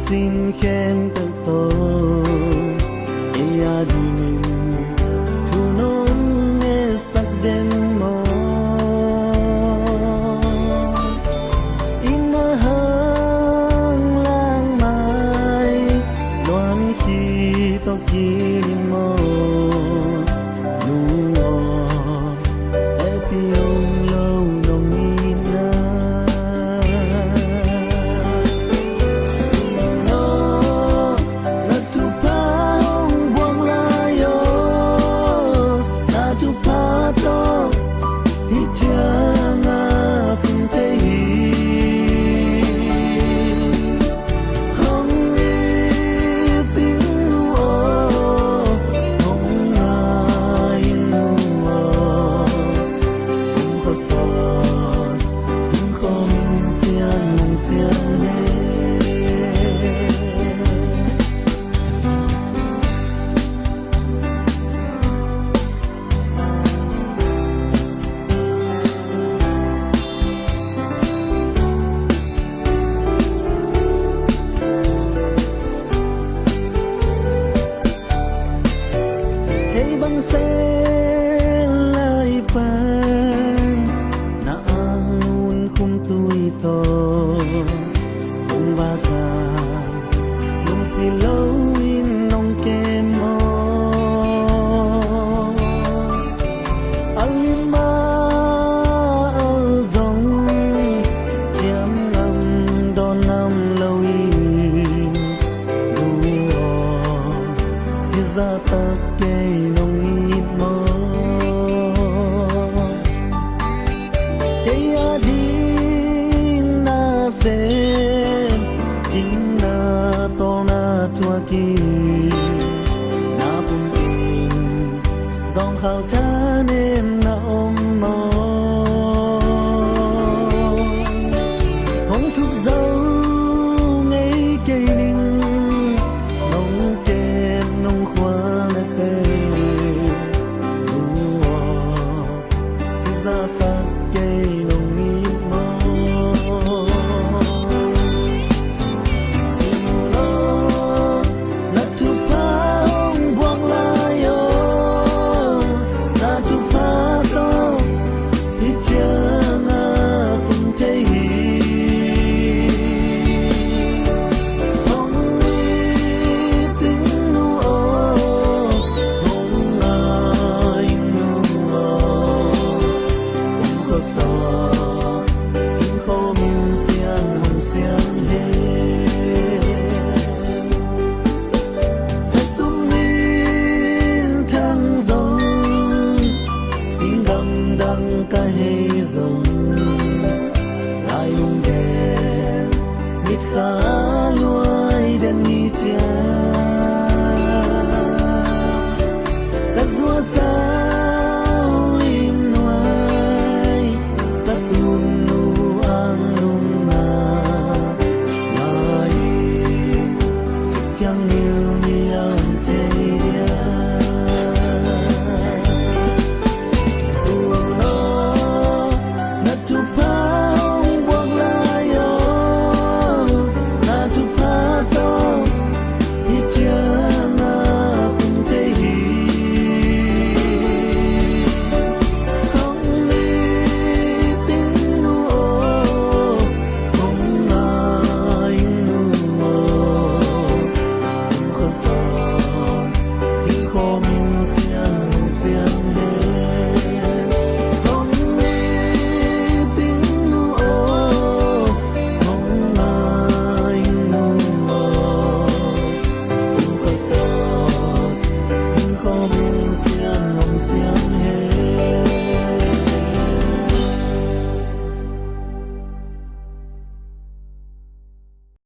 xin khen tự tôi ia đi thu nón nghe sắc đen màu in hang lang mai loan khi tóc kim màu sẽ lại bàn na ang nun khum tui to khum ba ka lung si lâu in nong ke mo alima al zong chiam ngam don nam lâu in du za ta ke nong kim na to na tua ki na pun kim dòng khao